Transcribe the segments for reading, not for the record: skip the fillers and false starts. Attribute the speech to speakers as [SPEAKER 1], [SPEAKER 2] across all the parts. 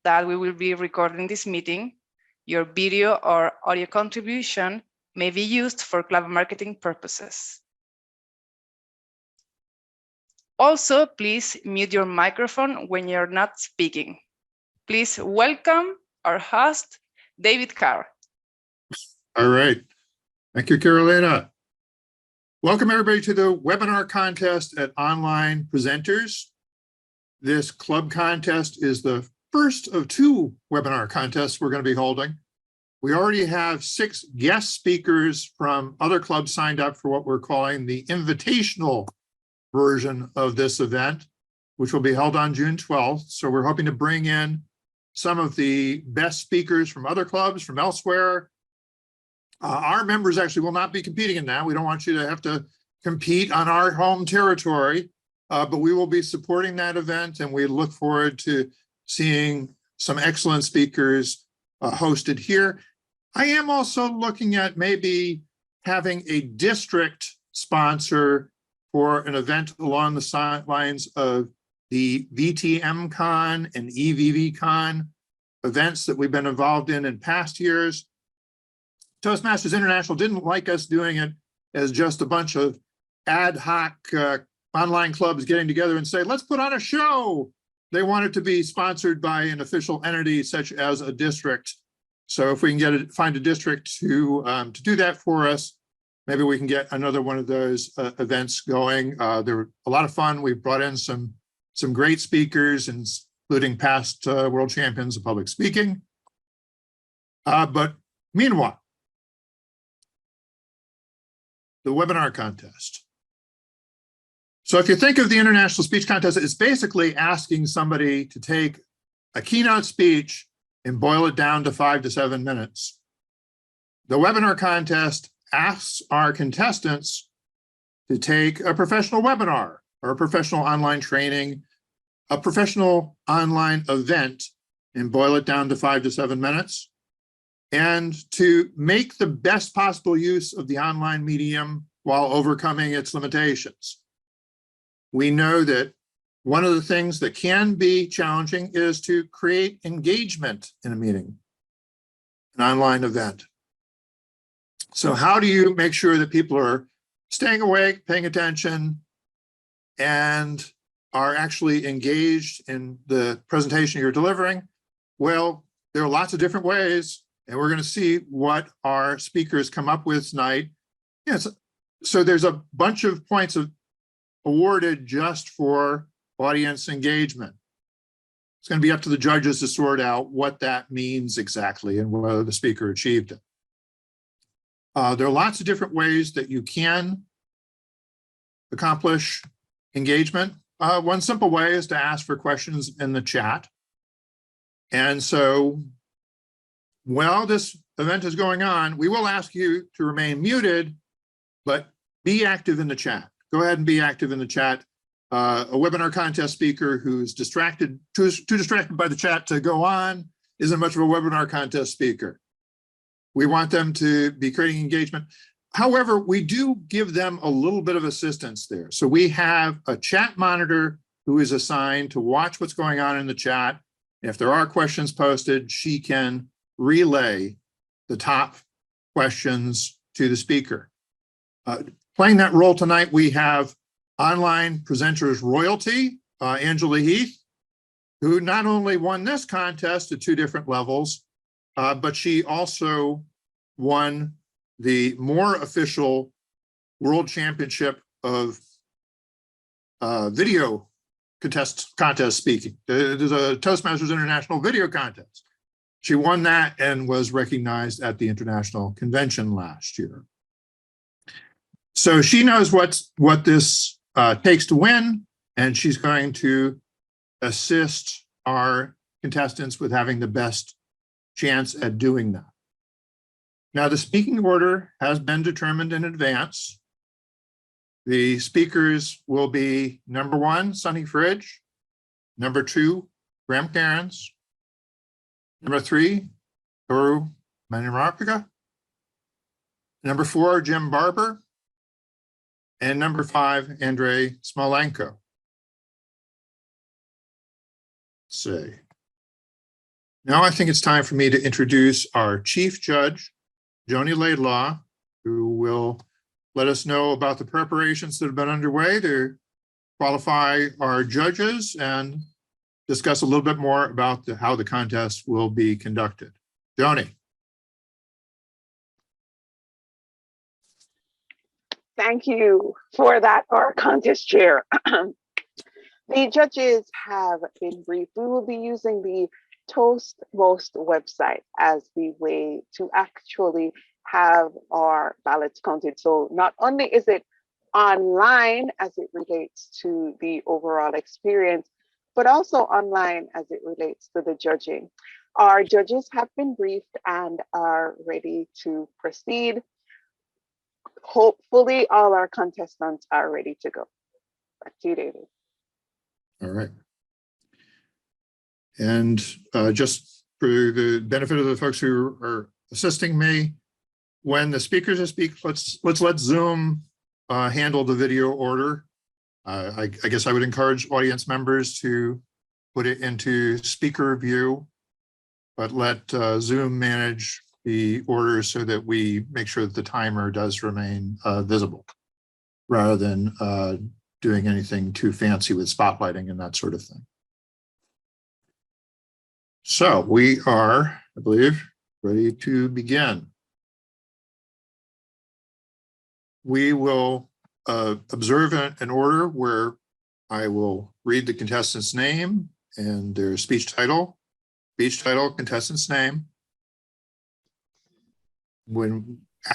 [SPEAKER 1] that we will be recording this meeting. Your video or audio contribution may be used for club marketing purposes. Also, please mute your microphone when you're not speaking. Please welcome our host, David Carr.
[SPEAKER 2] All right. Thank you, Carolina. Welcome everybody to the webinar contest at Online Presenters. This club contest is the first of 2 webinar contests we're going to be holding. We already have 6 guest speakers from other clubs signed up for what we're calling the invitational version of this event, which will be held on June 12th. So we're hoping to bring in some of the best speakers from other clubs from elsewhere. Our members actually will not be competing in that. We don't want you to have to compete on our home territory, but we will be supporting that event, and we look forward to seeing some excellent speakers hosted here. I am also looking at maybe having a district sponsor for an event along the lines of the VTMCon and EVVCon events that we've been involved in past years. Toastmasters International didn't like us doing it as just a bunch of ad hoc online clubs getting together and say, let's put on a show. They want it to be sponsored by an official entity such as a district. So if we can find a district to do that for us, maybe we can get another one of those events going. They're a lot of fun. We've brought in some great speakers, including past world champions of public speaking. But meanwhile, the webinar contest. So if you think of the International Speech Contest, it's basically asking somebody to take a keynote speech and boil it down to 5 to 7 minutes. The webinar contest asks our contestants to take a professional webinar or a professional online training, a professional online event, and boil it down to 5 to 7 minutes, and to make the best possible use of the online medium while overcoming its limitations. We know that one of the things that can be challenging is to create engagement in a meeting, an online event. So how do you make sure that people are staying awake, paying attention, and are actually engaged in the presentation you're delivering? Well, there are lots of different ways, and we're going to see what our speakers come up with tonight. Yes, so there's a bunch of points awarded just for audience engagement. It's going to be up to the judges to sort out what that means exactly and whether the speaker achieved it. There are lots of different ways that you can accomplish engagement. One simple way is to ask for questions in the chat. And so while this event is going on, we will ask you to remain muted, but be active in the chat. Go ahead and be active in the chat. A webinar contest speaker who's too distracted by the chat to go on isn't much of a webinar contest speaker. We want them to be creating engagement. However, we do give them a little bit of assistance there. So we have a chat monitor who is assigned to watch what's going on in the chat. If there are questions posted, she can relay the top questions to the speaker. Playing that role tonight, we have Online Presenters Royalty, Angela Heath, who not only won this contest at 2 different levels, but she also won the more official World Championship of Video Contest Speaking. There's a Toastmasters International Video Contest. She won that and was recognized at the International Convention last year. So she knows what this takes to win, and she's going to assist our contestants with having the best chance at doing that. Now, the speaking order has been determined in advance. The speakers will be number 1, Sonny Fridge, number 2, Graham Cairns, number 3, Toru Maruyama, number 4, Jim Barber, and number 5, Andriy Smolenko. Let's see. Now I think it's time for me to introduce our Chief Judge, Joni Laidlaw, who will let us know about the preparations that have been underway to qualify our judges and discuss a little bit more about how the contest will be conducted. Joni.
[SPEAKER 3] Thank you for that, our contest chair. The judges have been briefed. We will be using the Toastmasters website as the way to actually have our ballots counted. So not only is it online as it relates to the overall experience, but also online as it relates to the judging. Our judges have been briefed and are ready to proceed. Hopefully all our contestants are ready to go. Back to you, David.
[SPEAKER 2] All right. And just for the benefit of the folks who are assisting me, when the speakers speak, let's let Zoom handle the video order. I guess I would encourage audience members to put it into speaker view, but let Zoom manage the order so that we make sure that the timer does remain visible, rather than doing anything too fancy with spotlighting and that sort of thing. So we are, I believe, ready to begin. We will observe an order where I will read the contestant's name and their speech title, contestant's name.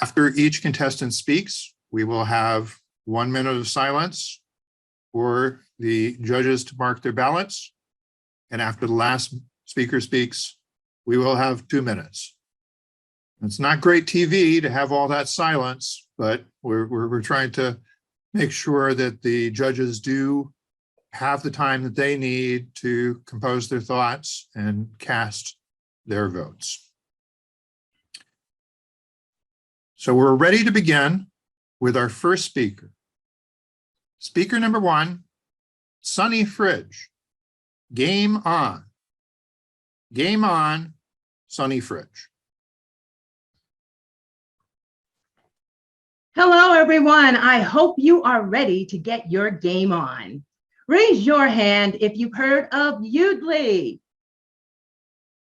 [SPEAKER 2] After each contestant speaks, we will have 1 minute of silence for the judges to mark their ballots. And after the last speaker speaks, we will have 2 minutes. It's not great TV to have all that silence, but we're trying to make sure that the judges do have the time that they need to compose their thoughts and cast their votes. So we're ready to begin with our first speaker. Speaker number 1, Sunny Fridge. Game on. Game on, Sunny Fridge.
[SPEAKER 4] Hello, everyone. I hope you are ready to get your game on. Raise your hand if you've heard of Udly.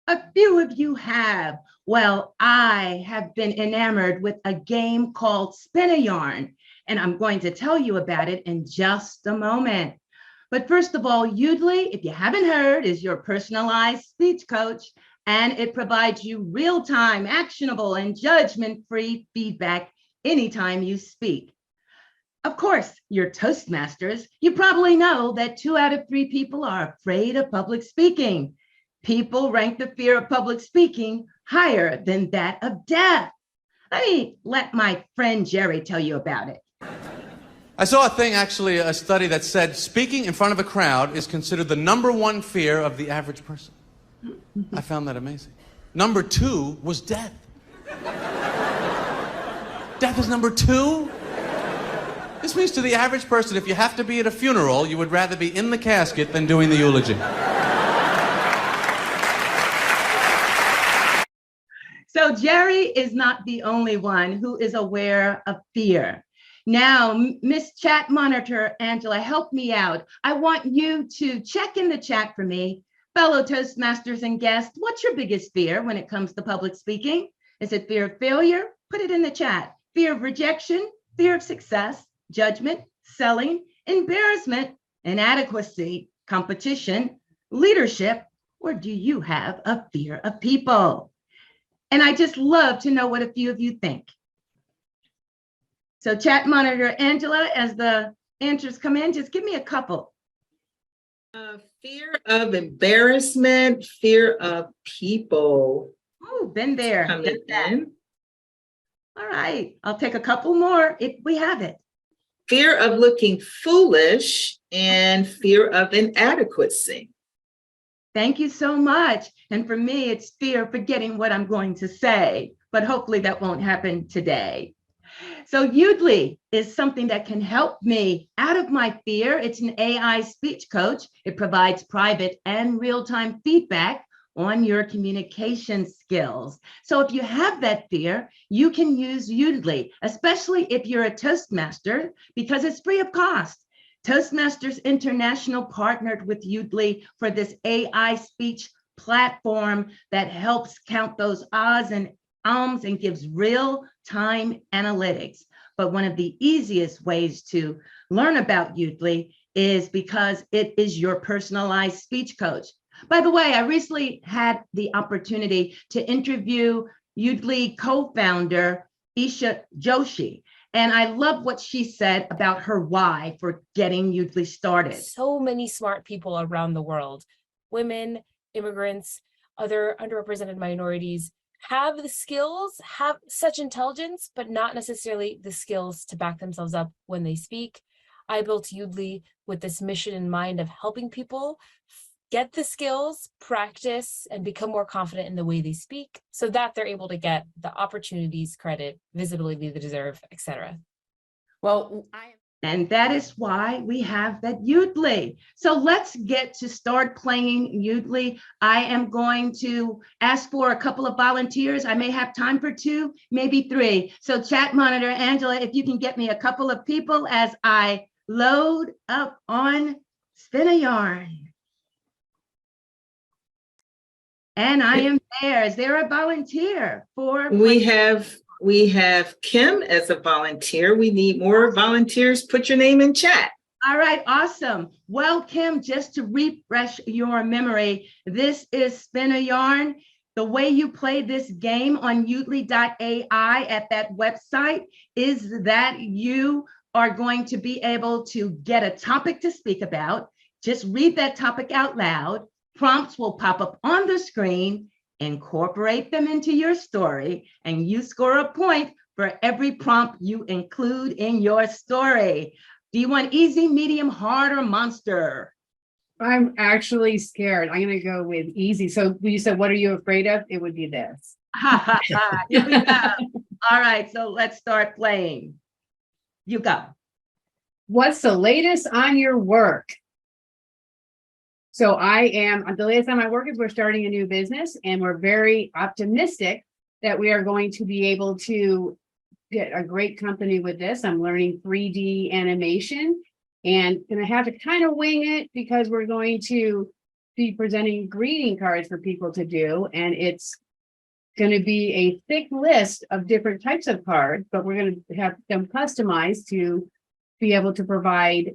[SPEAKER 4] A few of you have. Well, I have been enamored with a game called Spin-A-Yarn, and I'm going to tell you about it in just a moment. But first of all, Udly, if you haven't heard, is your personalized speech coach, and it provides you real-time, actionable, and judgment-free feedback anytime you speak. Of course, you're Toastmasters. You probably know that 2 out of 3 people are afraid of public speaking. People rank the fear of public speaking higher than that of death. Let my friend Jerry tell you about it.
[SPEAKER 5] I saw a thing, actually, a study that said speaking in front of a crowd is considered the #1 fear of the average person. I found that amazing. Number 2 was death. Death is number 2? This means to the average person, if you have to be at a funeral, you would rather be in the casket than doing the eulogy.
[SPEAKER 4] So Jerry is not the only one who is aware of fear. Now, Miss Chat Monitor, Angela, help me out. I want you to check in the chat for me. Fellow Toastmasters and guests, what's your biggest fear when it comes to public speaking? Is it fear of failure? Put it in the chat. Fear of rejection, fear of success, judgment, selling, embarrassment, inadequacy, competition, leadership, or do you have a fear of people? And I just love to know what a few of you think. So Chat Monitor Angela, as the answers come in, just give me a couple.
[SPEAKER 6] Fear of embarrassment, fear of people.
[SPEAKER 4] Oh, been there.
[SPEAKER 6] Coming in.
[SPEAKER 4] All right, I'll take a couple more if we have it.
[SPEAKER 6] Fear of looking foolish and fear of inadequacy.
[SPEAKER 4] Thank you so much. And for me, it's fear of forgetting what I'm going to say, but hopefully that won't happen today. So Udly is something that can help me out of my fear. It's an AI speech coach. It provides private and real-time feedback on your communication skills. So if you have that fear, you can use Udly, especially if you're a Toastmaster, because it's free of cost. Toastmasters International partnered with Udly for this AI speech platform that helps count those ahs and ums and gives real-time analytics. But one of the easiest ways to learn about Udly is because it is your personalized speech coach. By the way, I recently had the opportunity to interview Udly co-founder Isha Joshi, and I love what she said about her why for getting Udly started.
[SPEAKER 7] So many smart people around the world, women, immigrants, other underrepresented minorities, have the skills, have such intelligence, but not necessarily the skills to back themselves up when they speak. I built Udly with this mission in mind of helping people get the skills, practice, and become more confident in the way they speak so that they're able to get the opportunities, credit, visibility they deserve, etc.
[SPEAKER 1] Well,
[SPEAKER 4] And that is why we have that Udly. So let's get to start playing Udly. I am going to ask for a couple of volunteers. I may have time for 2, maybe 3. So chat monitor, Angela, if you can get me a couple of people as I load up on Spin a Yarn. And I am there. Is there a volunteer for?
[SPEAKER 6] We have Kim as a volunteer. We need more volunteers. Put your name in chat.
[SPEAKER 4] All right, awesome. Well, Kim, just to refresh your memory, this is Spin a Yarn. The way you play this game on udly.ai at that website is that you are going to be able to get a topic to speak about. Just read that topic out loud. Prompts will pop up on the screen, incorporate them into your story, and you score a point for every prompt you include in your story. Do you want easy, medium, hard, or monster?
[SPEAKER 8] I'm actually scared. I'm going to go with easy. So you said, what are you afraid of? It would be this.
[SPEAKER 4] Here we go. All right, so let's start playing. You go.
[SPEAKER 8] What's the latest on your work? So the latest on my work is we're starting a new business, and we're very optimistic that we are going to be able to get a great company with this. I'm learning 3D animation and gonna have to kind of wing it because we're going to be presenting greeting cards for people to do. And it's going to be a thick list of different types of cards, but we're going to have them customized to be able to provide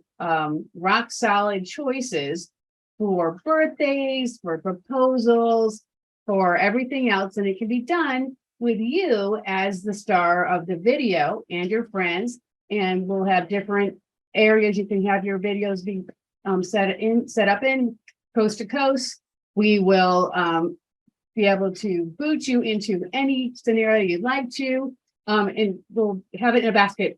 [SPEAKER 8] rock solid choices for birthdays, for proposals, for everything else. And it can be done with you as the star of the video and your friends. And we'll have different areas you can have your videos be set up in coast to coast. We will be able to boot you into any scenario you'd like to, and we'll have it in a basket.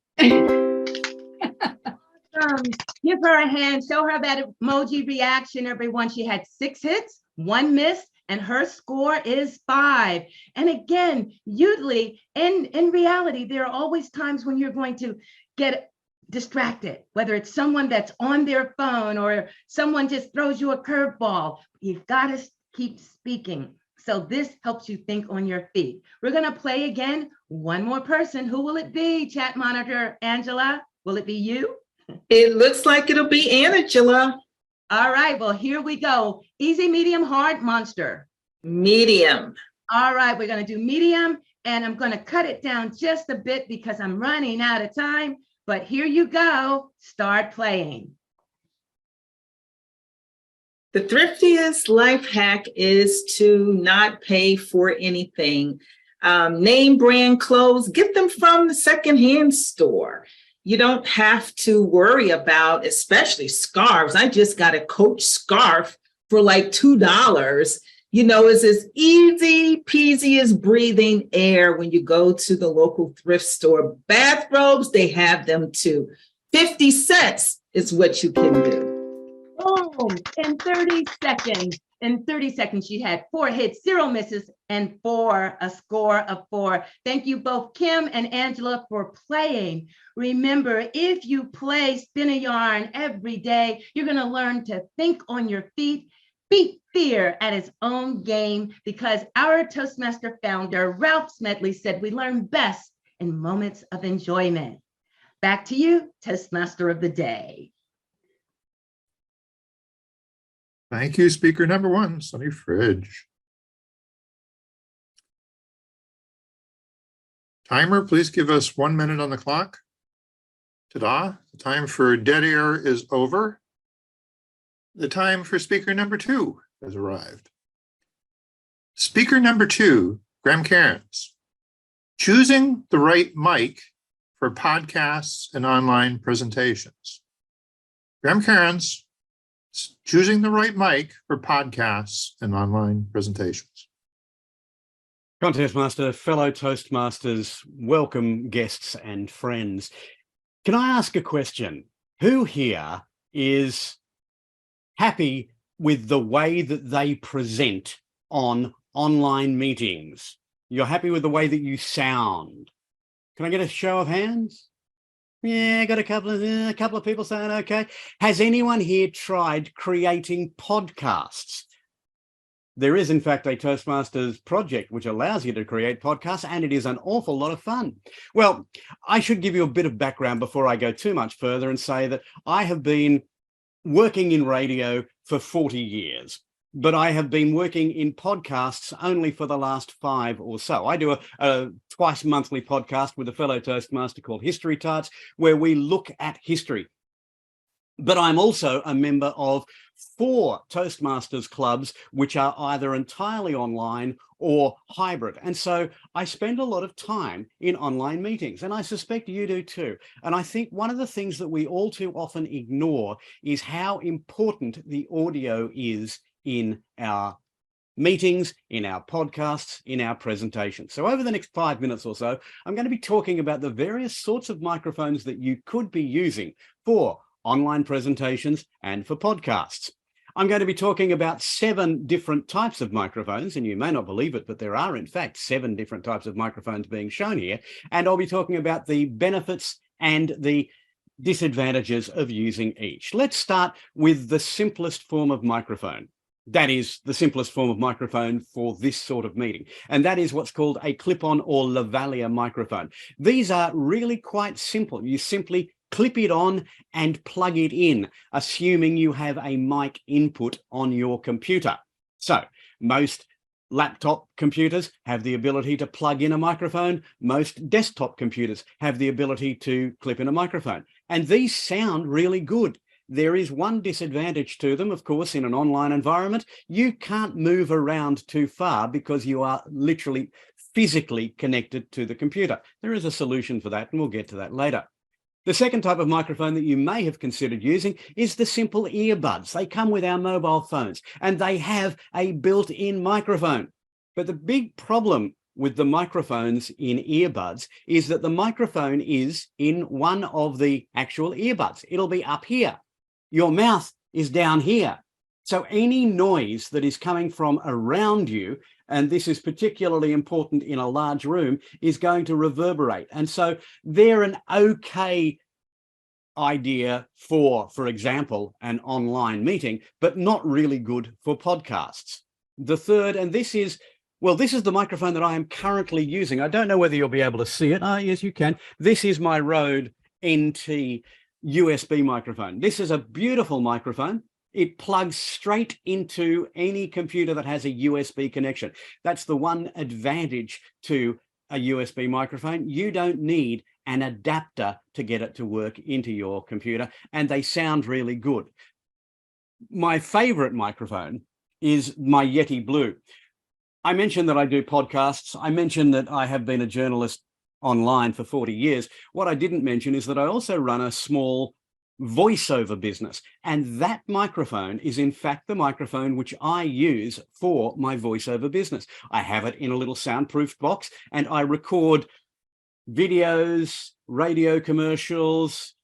[SPEAKER 4] Give her a hand, show her that emoji reaction, everyone. She had 6 hits, 1 miss, and her score is 5. And again, Udly, in reality, there are always times when you're going to get distracted, whether it's someone that's on their phone or someone just throws you a curveball. You've got to keep speaking. So this helps you think on your feet. We're going to play again. One more person. Who will it be? Chat monitor, Angela, will it be you?
[SPEAKER 6] It looks like it'll be Angela.
[SPEAKER 4] All right, well, here we go. Easy, medium, hard, monster.
[SPEAKER 6] Medium.
[SPEAKER 4] All right, we're going to do medium, and I'm going to cut it down just a bit because I'm running out of time. But here you go. Start playing.
[SPEAKER 6] The thriftiest life hack is to not pay for anything. Name brand clothes, get them from the secondhand store. You don't have to worry about, especially scarves. I just got a Coach scarf for like $2. You know, it's as easy peasy as breathing air when you go to the local thrift store. Bathrobes, they have them too. 50 cents is what you can do.
[SPEAKER 4] Boom, in 30 seconds. In 30 seconds, she had 4 hits, 0 misses, and a score of 4. Thank you both, Kim and Angela, for playing. Remember, if you play Spin a Yarn every day, you're going to learn to think on your feet, beat fear at its own game because our Toastmaster founder, Ralph Smedley, said we learn best in moments of enjoyment. Back to you, Toastmaster of the Day.
[SPEAKER 2] Thank you, speaker number one, Sunny Fridge. Timer, please give us 1 minute on the clock. Ta-da, the time for dead air is over. The time for speaker number two has arrived. Speaker number two, Graham Cairns. Choosing the right mic for podcasts and online presentations. Graham Cairns, choosing the right mic for podcasts and online presentations.
[SPEAKER 9] Contest Master, fellow Toastmasters, welcome guests and friends. Can I ask a question? Who here is happy with the way that they present on online meetings? You're happy with the way that you sound? Can I get a show of hands? Yeah, got a couple of people saying okay. Has anyone here tried creating podcasts? There is, in fact, a Toastmasters project which allows you to create podcasts, and it is an awful lot of fun. Well, I should give you a bit of background before I go too much further and say that I have been working in radio for 40 years, but I have been working in podcasts only for the last 5 or so. I do a twice monthly podcast with a fellow Toastmaster called History Tarts, where we look at history. But I'm also a member of 4 Toastmasters clubs, which are either entirely online or hybrid. And so I spend a lot of time in online meetings, and I suspect you do too. And I think one of the things that we all too often ignore is how important the audio is in our meetings, in our podcasts, in our presentations. So over the next 5 minutes or so, I'm going to be talking about the various sorts of microphones that you could be using for online presentations and for podcasts. I'm going to be talking about 7 different types of microphones, and you may not believe it, but there are in fact 7 different types of microphones being shown here. And I'll be talking about the benefits and the disadvantages of using each. Let's start with the simplest form of microphone. That is the simplest form of microphone for this sort of meeting. And that is what's called a clip-on or lavalier microphone. These are really quite simple. You simply clip it on and plug it in, assuming you have a mic input on your computer. So most laptop computers have the ability to plug in a microphone. Most desktop computers have the ability to clip in a microphone. And these sound really good. There is one disadvantage to them, of course, in an online environment. You can't move around too far because you are literally physically connected to the computer. There is a solution for that, and we'll get to that later. The second type of microphone that you may have considered using is the simple earbuds. They come with our mobile phones and they have a built-in microphone. But the big problem with the microphones in earbuds is that the microphone is in one of the actual earbuds. It'll be up here. Your mouth is down here. So any noise that is coming from around you, and this is particularly important in a large room, is going to reverberate. And so they're an okay idea for example, an online meeting, but not really good for podcasts. The third, and this is the microphone that I am currently using. I don't know whether you'll be able to see it. Yes, you can. This is my Rode NT USB microphone. This is a beautiful microphone. It plugs straight into any computer that has a USB connection. That's the one advantage to a USB microphone. You don't need an adapter to get it to work into your computer, and they sound really good. My favorite microphone is my Yeti Blue. I mentioned that I do podcasts. I mentioned that I have been a journalist online for 40 years. What I didn't mention is that I also run a small voiceover business, and that microphone is in fact the microphone which I use for my voiceover business. I have it in a little soundproofed box, and I record videos, radio commercials,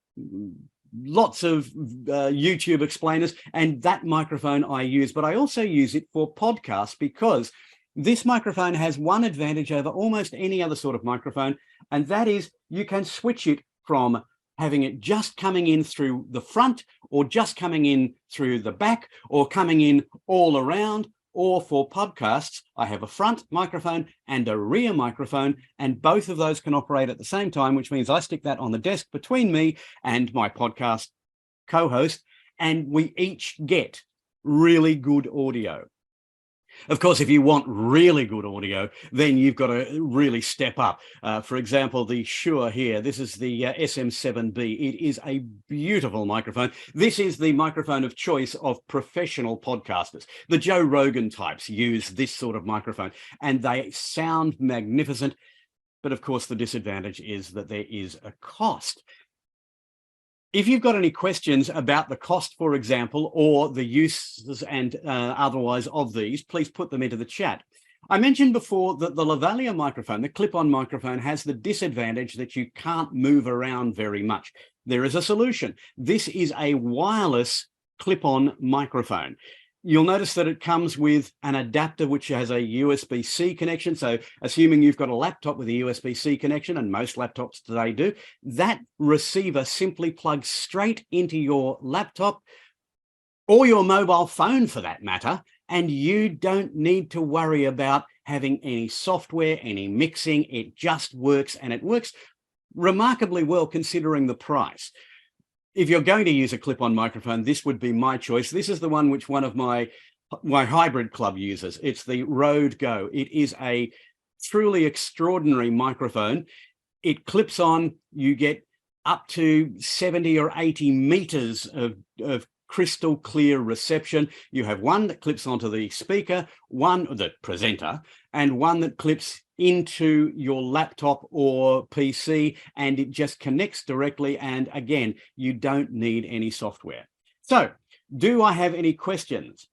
[SPEAKER 9] lots of YouTube explainers, and that microphone I use. But I also use it for podcasts because this microphone has one advantage over almost any other sort of microphone, and that is you can switch it from having it just coming in through the front or just coming in through the back or coming in all around. Or for podcasts, I have a front microphone and a rear microphone, and both of those can operate at the same time, which means I stick that on the desk between me and my podcast co-host, and we each get really good audio. Of course, if you want really good audio, then you've got to really step up. For example, the Shure here, this is the SM7B. It is a beautiful microphone. This is the microphone of choice of professional podcasters. The Joe Rogan types use this sort of microphone, and they sound magnificent. But of course, the disadvantage is that there is a cost. If you've got any questions about the cost, for example, or the uses and otherwise of these, please put them into the chat. I mentioned before that the lavalier microphone, the clip-on microphone, has the disadvantage that you can't move around very much. There is a solution. This is a wireless clip-on microphone. You'll notice that it comes with an adapter which has a USB-C connection. So assuming you've got a laptop with a USB-C connection, and most laptops today do, that receiver simply plugs straight into your laptop or your mobile phone for that matter, and you don't need to worry about having any software, any mixing. It just works, and it works remarkably well considering the price. If you're going to use a clip-on microphone, this would be my choice. This is the one which one of my hybrid club uses. It's the Rode Go. It is a truly extraordinary microphone. It clips on, you get up to 70 or 80 meters of crystal clear reception. You have one that clips onto the speaker, the presenter, and one that clips into your laptop or PC, and it just connects directly. And again, you don't need any software. So, do I have any questions?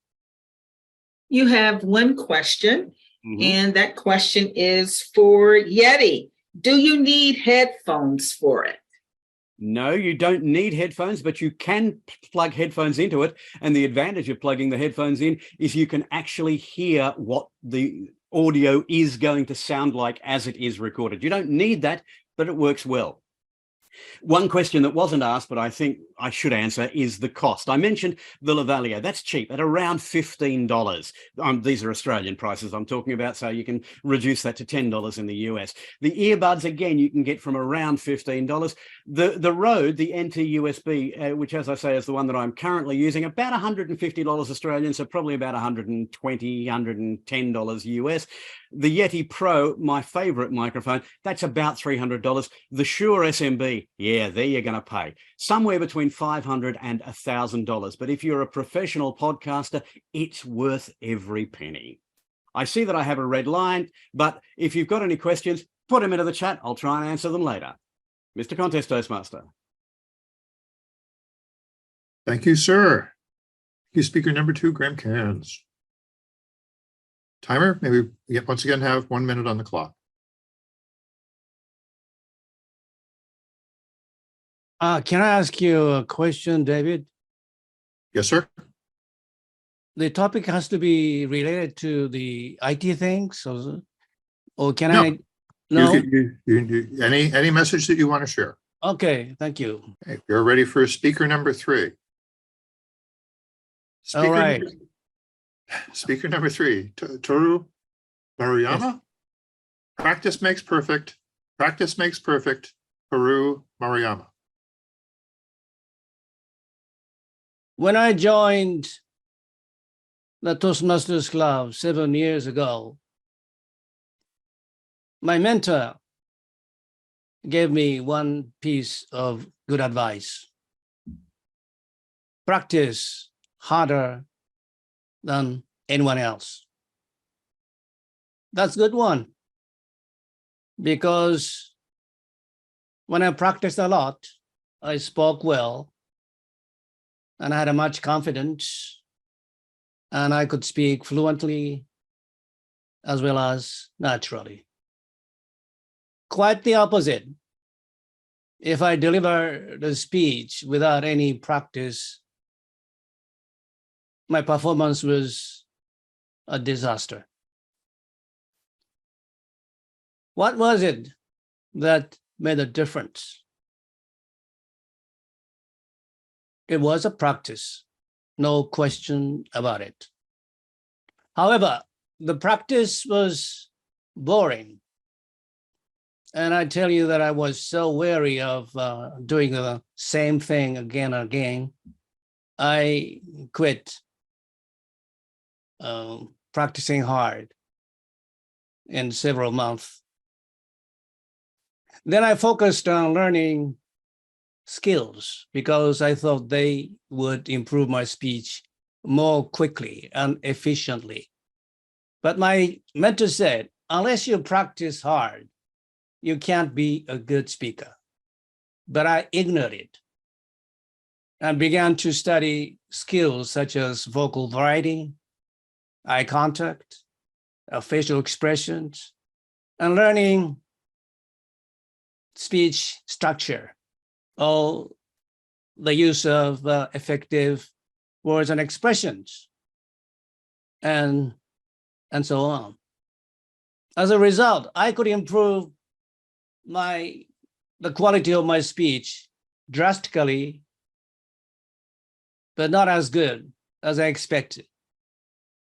[SPEAKER 6] You have one question, and that question is for Yeti. Do you need headphones for it?
[SPEAKER 9] No, you don't need headphones, but you can plug headphones into it. And the advantage of plugging the headphones in is you can actually hear what the audio is going to sound like as it is recorded. You don't need that, but it works well. One question that wasn't asked, but I think I should answer, is the cost. I mentioned the lavalier. That's cheap at around $15. These are Australian prices I'm talking about, so you can reduce that to $10 in the US. The earbuds, again, you can get from around $15. The Rode, the NT USB, which, as I say, is the one that I'm currently using, about $150 Australian, so probably about $120, $110 US. The Yeti Pro, my favorite microphone, that's about $300. The Shure SMB, yeah, there you're going to pay somewhere between $500 and $1,000. But if you're a professional podcaster, it's worth every penny. I see that I have a red line, but if you've got any questions, put them into the chat. I'll try and answer them later. Mr. Contest Toastmaster.
[SPEAKER 2] Thank you, sir. Thank you, speaker number 2, Graham Cairns. Timer, maybe we once again have 1 minute on the clock.
[SPEAKER 10] Can I ask you a question, David?
[SPEAKER 2] Yes, sir.
[SPEAKER 10] The topic has to be related to the IT things, or can
[SPEAKER 2] No.
[SPEAKER 10] I? No.
[SPEAKER 2] Any message that you want to share?
[SPEAKER 10] Okay, thank you.
[SPEAKER 2] Okay, you're ready for speaker number 3.
[SPEAKER 10] All right.
[SPEAKER 2] Speaker number 3, Toru Maruyama. Yes. Practice makes perfect. Practice makes perfect. Toru Maruyama.
[SPEAKER 10] When I joined the Toastmasters Club 7 years ago, my mentor gave me one piece of good advice. Practice harder than anyone else. That's a good one, because when I practiced a lot, I spoke well, and I had much confidence, and I could speak fluently as well as naturally. Quite the opposite. If I deliver the speech without any practice, my performance was a disaster. What was it that made a difference? It was a practice, no question about it. However, the practice was boring. And I tell you that I was so weary of doing the same thing again and again. I quit practicing hard in several months. Then I focused on learning skills because I thought they would improve my speech more quickly and efficiently. But my mentor said, unless you practice hard, you can't be a good speaker. But I ignored it and began to study skills such as vocal variety, eye contact, facial expressions, and learning speech structure, or the use of effective words and expressions, and so on. As a result, I could improve the quality of my speech drastically, but not as good as I expected.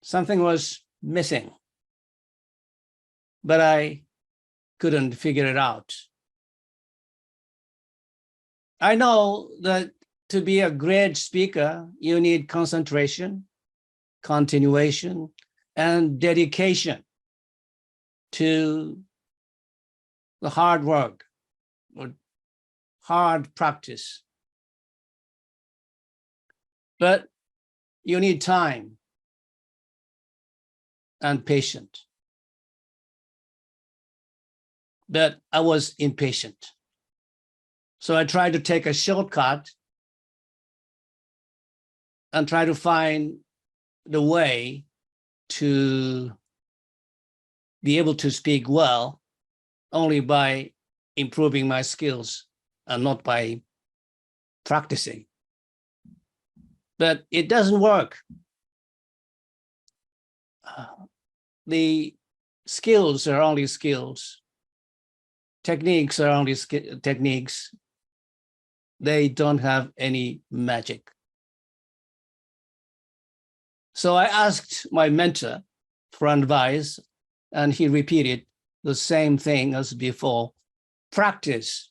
[SPEAKER 10] Something was missing, but I couldn't figure it out. I know that to be a great speaker, you need concentration, continuation, and dedication to the hard work or hard practice. But you need time and patience. But I was impatient. So I tried to take a shortcut and try to find the way to be able to speak well only by improving my skills and not by practicing. But it doesn't work. The skills are only skills. Techniques are only techniques. They don't have any magic. So I asked my mentor for advice, and he repeated the same thing as before. Practice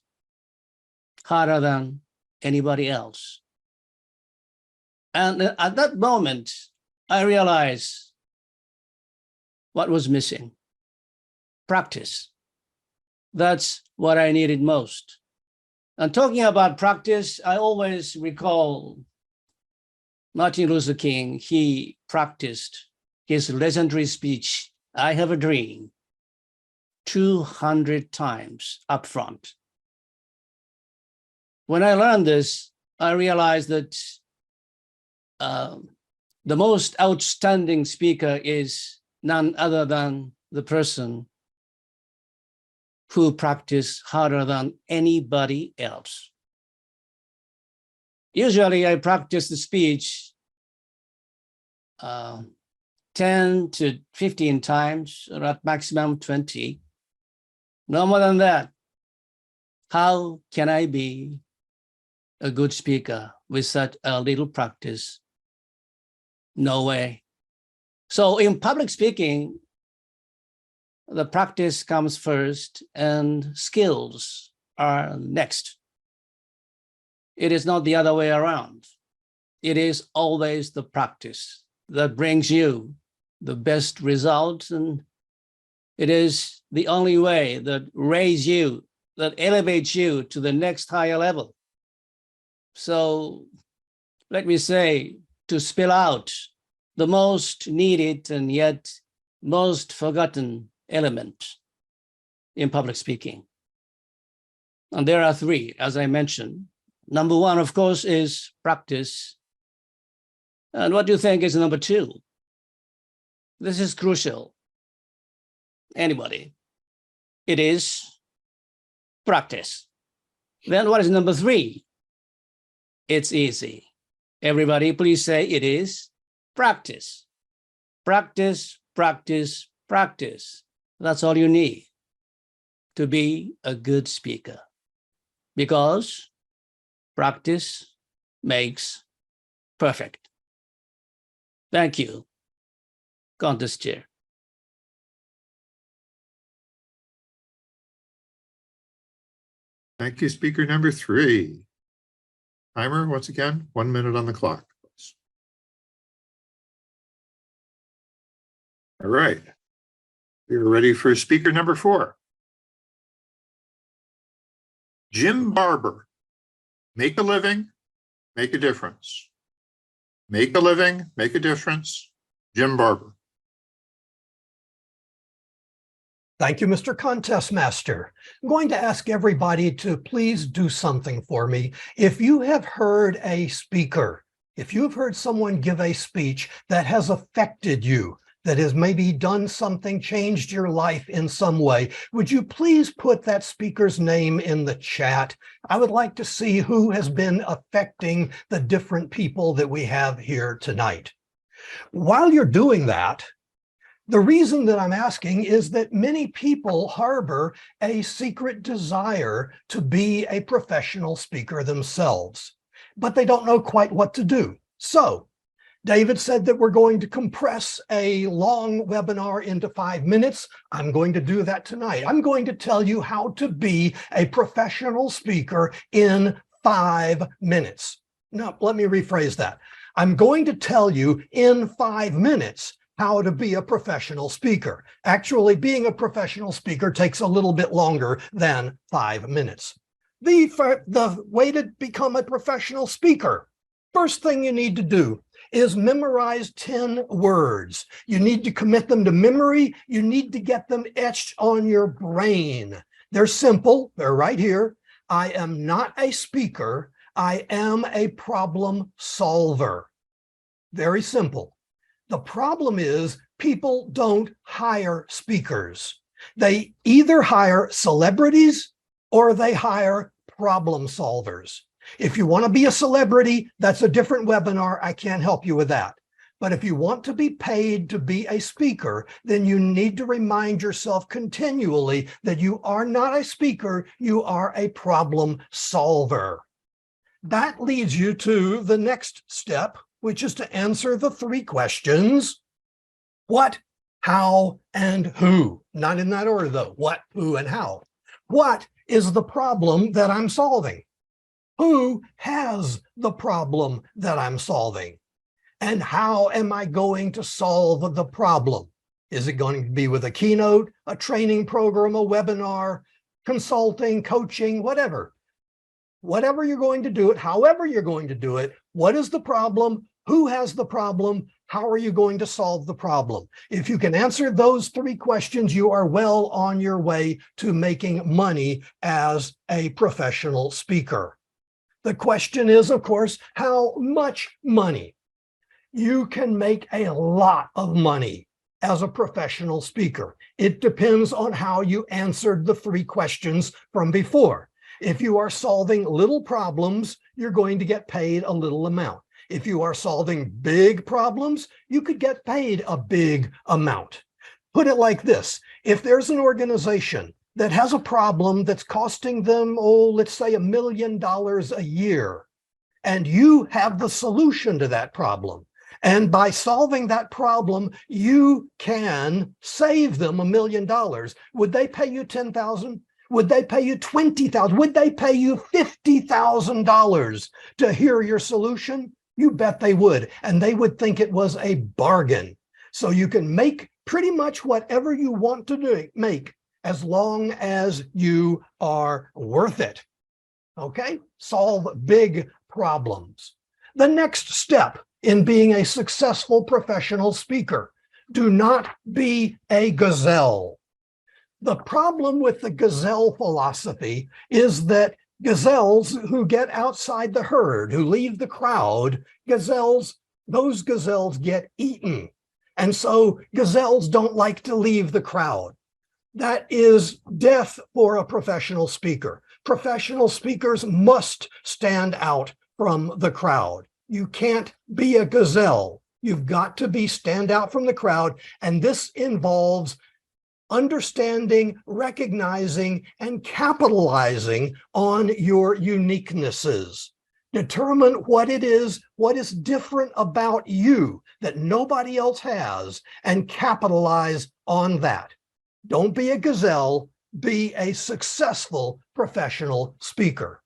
[SPEAKER 10] harder than anybody else. And at that moment, I realized what was missing. Practice. That's what I needed most. And talking about practice, I always recall Martin Luther King. He practiced his legendary speech, I Have a Dream, 200 times up front. When I learned this, I realized that the most outstanding speaker is none other than the person who practice harder than anybody else. Usually I practice the speech 10 to 15 times, or at maximum 20. No more than that. How can I be a good speaker with such a little practice? No way. So in public speaking, the practice comes first and skills are next. It is not the other way around. It is always the practice that brings you the best results, and it is the only way that raises you, that elevates you to the next higher level. So let me say, to spill out the most needed and yet most forgotten element in public speaking. And there are three, as I mentioned. Number one, of course, is practice. And what do you think is number two? This is crucial. Anybody? It is practice. Then what is number three? It's easy. Everybody, please say it is practice. Practice, practice, practice. That's all you need to be a good speaker, because practice makes perfect. Thank you, contest chair.
[SPEAKER 2] Thank you, speaker number 3. Timer, once again, 1 minute on the clock. All right. We're ready for speaker number 4. Jim Barber. Make a living, make a difference. Make a living, make a difference. Jim Barber.
[SPEAKER 11] Thank you, Mr. Contest Master. I'm going to ask everybody to please do something for me. If you have heard a speaker, if you've heard someone give a speech that has affected you, that has maybe done something, changed your life in some way, would you please put that speaker's name in the chat? I would like to see who has been affecting the different people that we have here tonight. While you're doing that, the reason that I'm asking is that many people harbor a secret desire to be a professional speaker themselves, but they don't know quite what to do. So David said that we're going to compress a long webinar into 5 minutes. I'm going to do that tonight. I'm going to tell you how to be a professional speaker in 5 minutes. Now, let me rephrase that. I'm going to tell you in 5 minutes how to be a professional speaker. Actually, being a professional speaker takes a little bit longer than 5 minutes. The way to become a professional speaker, first thing you need to do is memorize 10 words. You need to commit them to memory. You need to get them etched on your brain. They're simple. They're right here. I am not a speaker. I am a problem solver. Very simple. The problem is people don't hire speakers. They either hire celebrities or they hire problem solvers. If you want to be a celebrity, that's a different webinar. I can't help you with that. But if you want to be paid to be a speaker, then you need to remind yourself continually that you are not a speaker, you are a problem solver. That leads you to the next step, which is to answer the 3 questions: what, how, and who. Not in that order, though. What, who, and how. What is the problem that I'm solving? Who has the problem that I'm solving? And how am I going to solve the problem? Is it going to be with a keynote, a training program, a webinar, consulting, coaching, whatever? Whatever you're going to do it, however you're going to do it, what is the problem? Who has the problem? How are you going to solve the problem? If you can answer those 3 questions, you are well on your way to making money as a professional speaker. The question is, of course, how much money? You can make a lot of money as a professional speaker. It depends on how you answered the 3 questions from before. If you are solving little problems, you're going to get paid a little amount. If you are solving big problems, you could get paid a big amount. Put it like this: if there's an organization that has a problem that's costing them, let's say $1 million a year, and you have the solution to that problem, and by solving that problem, you can save them $1 million, would they pay you $10,000? Would they pay you $20,000? Would they pay you $50,000 to hear your solution? You bet they would, and they would think it was a bargain. So you can make pretty much whatever you want to make, as long as you are worth it. Okay? Solve big problems. The next step in being a successful professional speaker: do not be a gazelle. The problem with the gazelle philosophy is that gazelles who get outside the herd, who leave the crowd, those gazelles get eaten. And so gazelles don't like to leave the crowd. That is death for a professional speaker. Professional speakers must stand out from the crowd. You can't be a gazelle. You've got to stand out from the crowd. And this involves understanding, recognizing, and capitalizing on your uniquenesses. Determine what it is, what is different about you that nobody else has, and capitalize on that. Don't be a gazelle, be a successful professional speaker.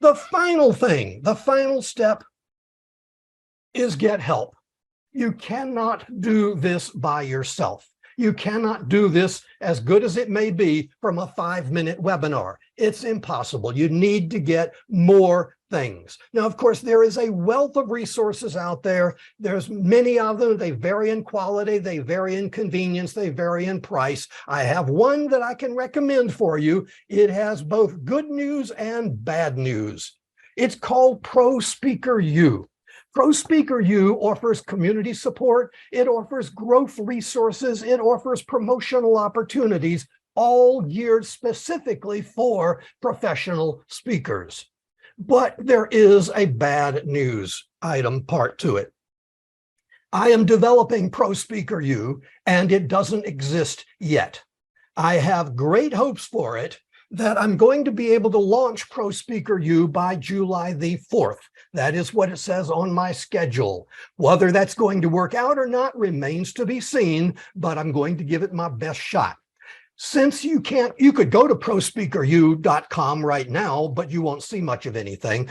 [SPEAKER 11] The final thing, the final step is get help. You cannot do this by yourself. You cannot do this, as good as it may be, from a 5-minute webinar. It's impossible. You need to get more things. Now, of course, there is a wealth of resources out there. There's many of them. They vary in quality, they vary in convenience, they vary in price. I have one that I can recommend for you. It has both good news and bad news. It's called Pro Speaker U. Pro Speaker U offers community support, it offers growth resources, it offers promotional opportunities, all geared specifically for professional speakers. But there is a bad news item part to it. I am developing Pro Speaker U, and it doesn't exist yet. I have great hopes for it, that I'm going to be able to launch Pro Speaker U by July the 4th. That is what it says on my schedule. Whether that's going to work out or not remains to be seen, but I'm going to give it my best shot. Since you could go to prospeakeru.com right now, but you won't see much of anything.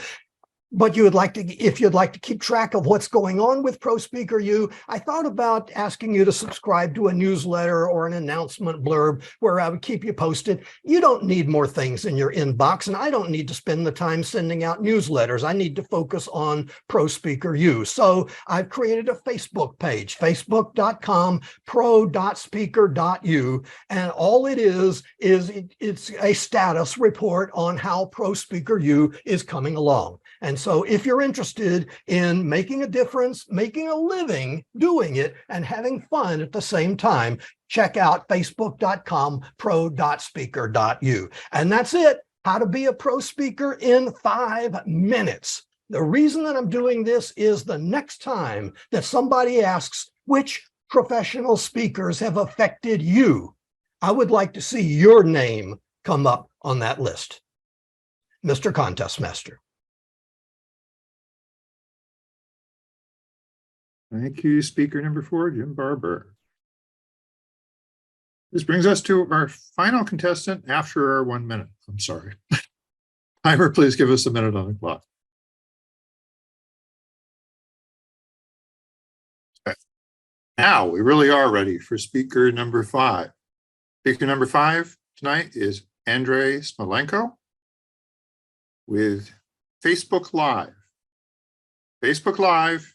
[SPEAKER 11] But if you'd like to keep track of what's going on with Pro Speaker U, I thought about asking you to subscribe to a newsletter or an announcement blurb where I would keep you posted. You don't need more things in your inbox, and I don't need to spend the time sending out newsletters. I need to focus on Pro Speaker U. So I've created a Facebook page, facebook.com/pro.speaker.u, and all it is it's a status report on how Pro Speaker U is coming along. And so if you're interested in making a difference, making a living doing it, and having fun at the same time, check out facebook.com/pro.speaker.u. And that's it, how to be a pro speaker in 5 minutes. The reason that I'm doing this is the next time that somebody asks which professional speakers have affected you, I would like to see your name come up on that list. Mr. Contest Master.
[SPEAKER 2] Thank you, speaker number 4, Jim Barber. This brings us to our final contestant after our 1 minute. I'm sorry. Timer, please give us a minute on the clock. Okay. Now we really are ready for speaker number 5. Speaker number 5 tonight is Andriy Smolenko with Facebook Live. Facebook Live.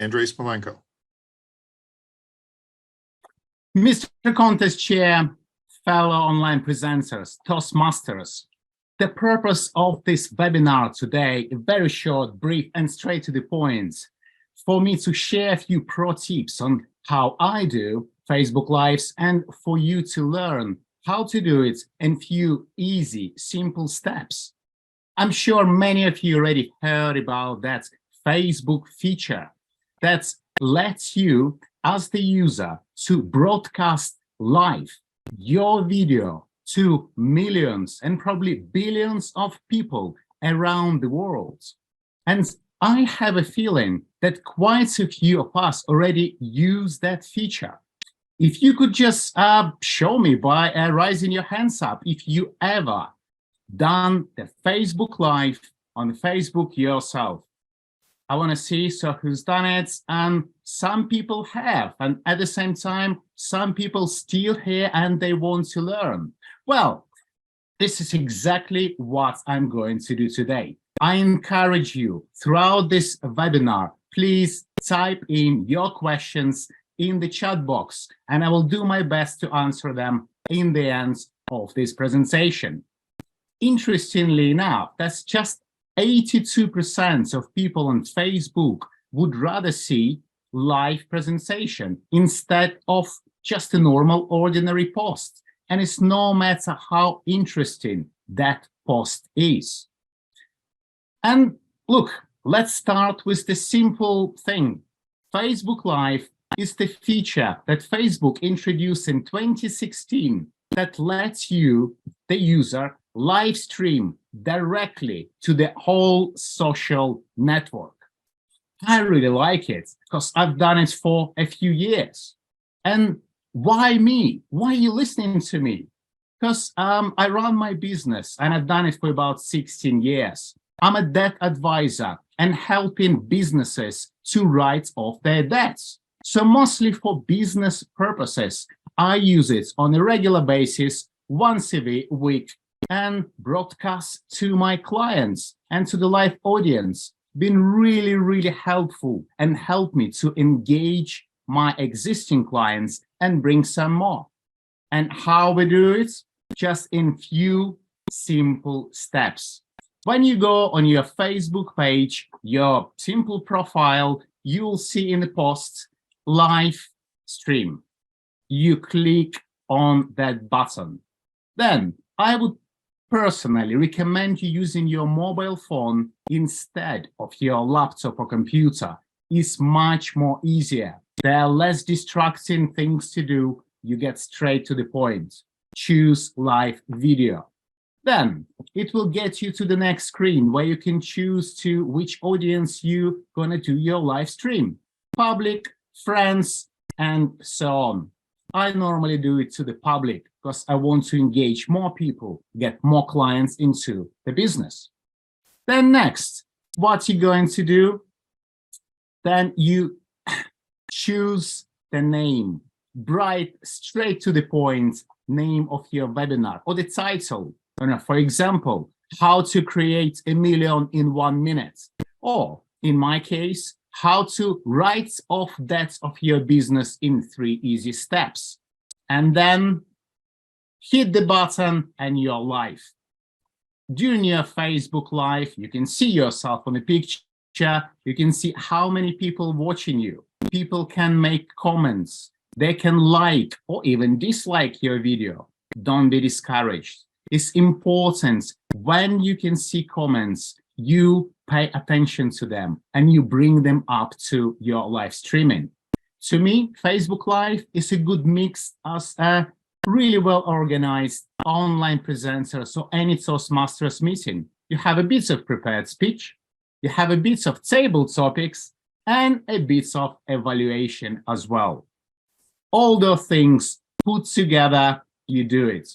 [SPEAKER 2] Andriy Smolenko.
[SPEAKER 12] Mr. Contest Chair, fellow online presenters, Toastmasters, the purpose of this webinar today is very short, brief, and straight to the point. For me to share a few pro tips on how I do Facebook Lives and for you to learn how to do it in few easy, simple steps. I'm sure many of you already heard about that Facebook feature that lets you, as the user, to broadcast live your video to millions and probably billions of people around the world. And I have a feeling that quite a few of us already use that feature. If you could just show me by raising your hands up if you ever done the Facebook Live on Facebook yourself. I want to see who's done it, and some people have, and at the same time, some people still here and they want to learn. Well, this is exactly what I'm going to do today. I encourage you throughout this webinar, please type in your questions in the chat box, and I will do my best to answer them in the end of this presentation. Interestingly enough, that's just 82% of people on Facebook would rather see live presentation instead of just a normal ordinary post. And it's no matter how interesting that post is. And look, let's start with the simple thing. Facebook Live is the feature that Facebook introduced in 2016 that lets you, the user, live stream directly to the whole social network. I really like it because I've done it for a few years. And why me? Why are you listening to me? Because I run my business and I've done it for about 16 years. I'm a debt advisor and helping businesses to write off their debts. So mostly for business purposes, I use it on a regular basis, once a week, and broadcast to my clients and to the live audience. Been really, really helpful and helped me to engage my existing clients and bring some more. And how we do it? Just in few simple steps. When you go on your Facebook page, your simple profile, you'll see in the post live stream. You click on that button. Then I would personally recommend you using your mobile phone instead of your laptop or computer. It's much more easier. There are less distracting things to do. You get straight to the point. Choose live video. Then it will get you to the next screen where you can choose to which audience you're gonna do your live stream. Public, friends, and so on. I normally do it to the public because I want to engage more people, get more clients into the business. Then next, what you're going to do, then you choose the name, bright, straight to the point name of your webinar or the title. For example, how to create $1 million in 1 minute, or in my case, how to write off debts of your business in 3 easy steps. And then hit the button and you're live. During your Facebook Live, you can see yourself on the picture. You can see how many people watching you. People can make comments. They can like or even dislike your video. Don't be discouraged. It's important when you can see comments, you pay attention to them and you bring them up to your live streaming. To me, Facebook Live is a good mix as a really well-organized online presenter. So any Toastmasters meeting, you have a bit of prepared speech, you have a bit of table topics, and a bit of evaluation as well. All those things put together, you do it.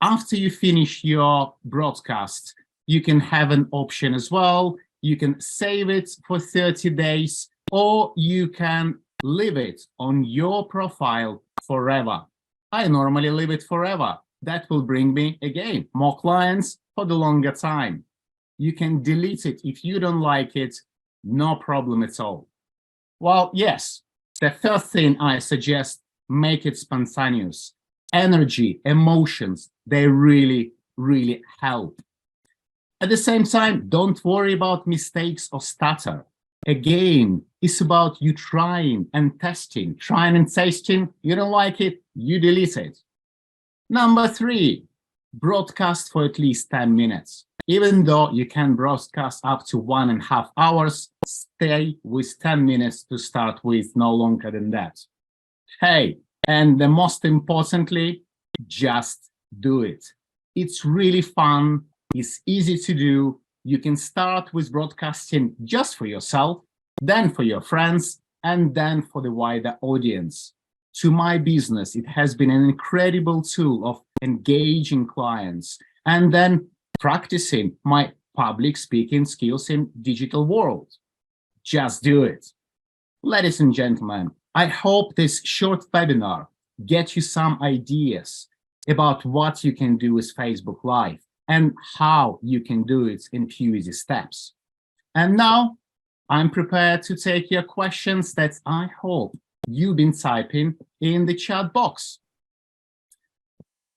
[SPEAKER 12] After you finish your broadcast, you can have an option as well. You can save it for 30 days, or you can leave it on your profile forever. I normally leave it forever. That will bring me, again, more clients for the longer time. You can delete it if you don't like it, no problem at all. Well, yes, the first thing I suggest, make it spontaneous. Energy, emotions, they really, really help. At the same time, don't worry about mistakes or stutter. Again, it's about you trying and testing, you don't like it, you delete it. Number 3, broadcast for at least 10 minutes. Even though you can broadcast up to 1.5 hours, stay with 10 minutes to start with, no longer than that. Hey, and the most importantly, just do it. It's really fun, it's easy to do. You can start with broadcasting just for yourself, then for your friends, and then for the wider audience. To my business, it has been an incredible tool of engaging clients and then practicing my public speaking skills in digital world. Just do it. Ladies and gentlemen, I hope this short webinar gets you some ideas about what you can do with Facebook Live and how you can do it in few easy steps. And now I'm prepared to take your questions that I hope you've been typing in the chat box.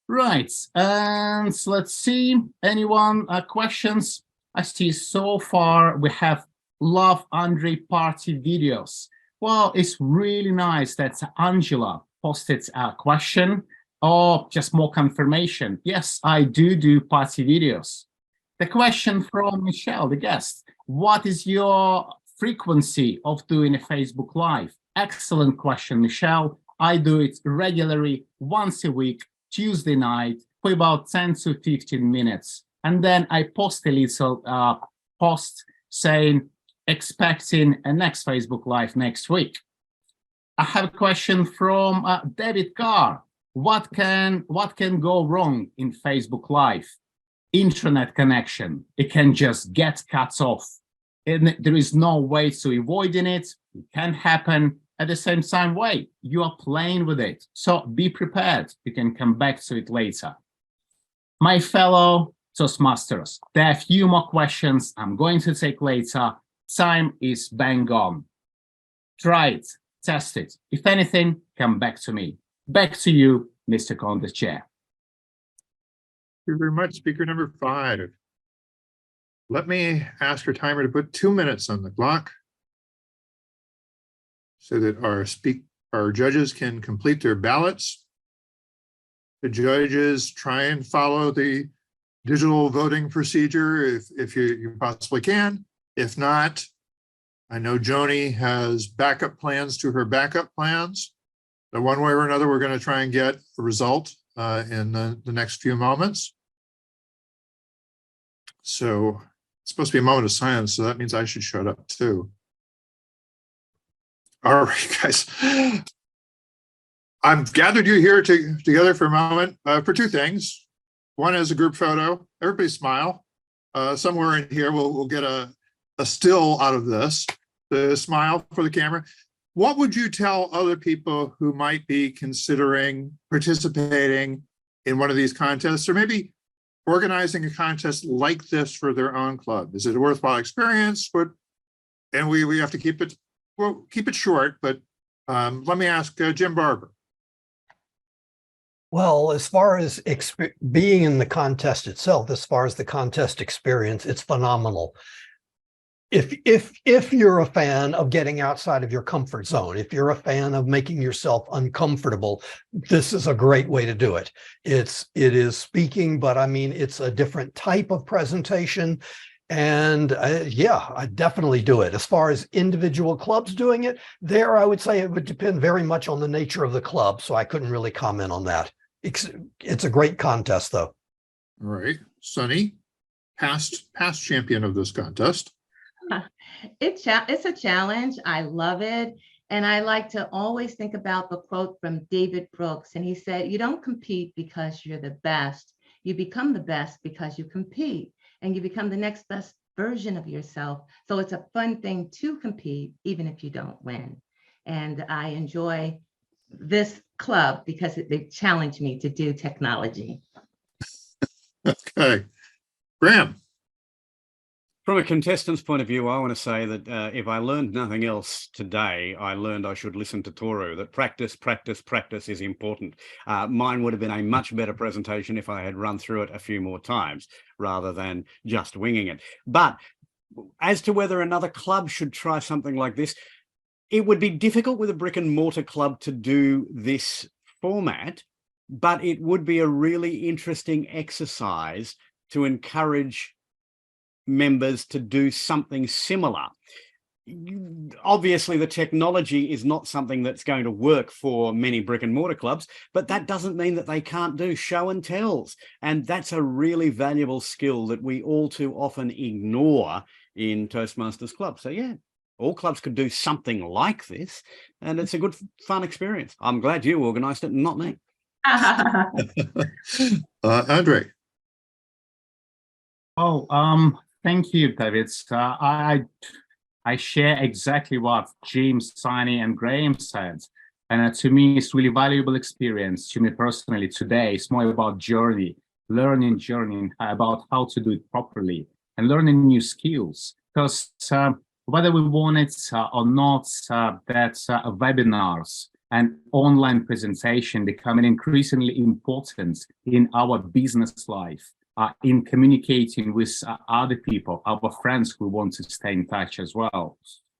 [SPEAKER 12] Right, and let's see, anyone questions? I see so far we have love Andriy party videos. Well, it's really nice that Angela posted a question or just more confirmation. Yes, I do party videos. The question from Michelle, the guest, what is your frequency of doing a Facebook Live? Excellent question, Michelle. I do it regularly once a week, Tuesday night, for about 10 to 15 minutes. And then I post a little post saying, expecting a next Facebook Live next week. I have a question from David Carr. What can go wrong in Facebook Live? Internet connection. It can just get cut off. And there is no way to avoiding it. It can happen. At the same time, wait, you are playing with it. So be prepared. You can come back to it later. My fellow Toastmasters, there are a few more questions I'm going to take later. Time is bang on. Try it, test it. If anything, come back to me. Back to you, Mr. Contest Chair.
[SPEAKER 2] Thank you very much, speaker number 5. Let me ask our timer to put 2 minutes on the clock so that our judges can complete their ballots. The judges try and follow the digital voting procedure if you possibly can. If not, I know Joni has backup plans to her backup plans. So one way or another, we're going to try and get a result in the next few moments. So it's supposed to be a moment of silence, so that means I should shut up too. All right, guys. I've gathered you here together for a moment for 2 things. One is a group photo. Everybody smile. Somewhere in here, we'll get a still out of this. The smile for the camera. What would you tell other people who might be considering participating in one of these contests, or maybe organizing a contest like this for their own club? Is it a worthwhile experience? And we have to keep it short, but let me ask Jim Barber.
[SPEAKER 11] Well, as far as being in the contest itself, as far as the contest experience, it's phenomenal. If you're a fan of getting outside of your comfort zone, if you're a fan of making yourself uncomfortable, this is a great way to do it. It is speaking, but I mean, it's a different type of presentation. And yeah, I definitely do it. As far as individual clubs doing it, I would say it would depend very much on the nature of the club. So I couldn't really comment on that. It's a great contest, though.
[SPEAKER 2] All right, Sunny, past champion of this contest.
[SPEAKER 4] It's a challenge. I love it. And I like to always think about the quote from David Brooks. And he said, you don't compete because you're the best. You become the best because you compete, and you become the next best version of yourself. So it's a fun thing to compete, even if you don't win. And I enjoy this club because they challenge me to do technology.
[SPEAKER 2] Okay. Graham.
[SPEAKER 9] From a contestant's point of view, I want to say that if I learned nothing else today, I learned I should listen to Toru, that practice is important. Mine would have been a much better presentation if I had run through it a few more times rather than just winging it. But as to whether another club should try something like this, it would be difficult with a brick and mortar club to do this format, but it would be a really interesting exercise to encourage members to do something similar. Obviously, the technology is not something that's going to work for many brick and mortar clubs, but that doesn't mean that they can't do show and tells. And that's a really valuable skill that we all too often ignore in Toastmasters clubs. So yeah, all clubs could do something like this, and it's a good, fun experience. I'm glad you organized it and not me.
[SPEAKER 2] Andriy.
[SPEAKER 12] Thank you, David. I share exactly what Jim, Sunny, and Graham said. And to me, it's really valuable experience. To me personally, today, it's more about learning journey about how to do it properly and learning new skills. Because whether we want it or not, webinars and online presentation becoming increasingly important in our business life. In communicating with other people, our friends who want to stay in touch as well.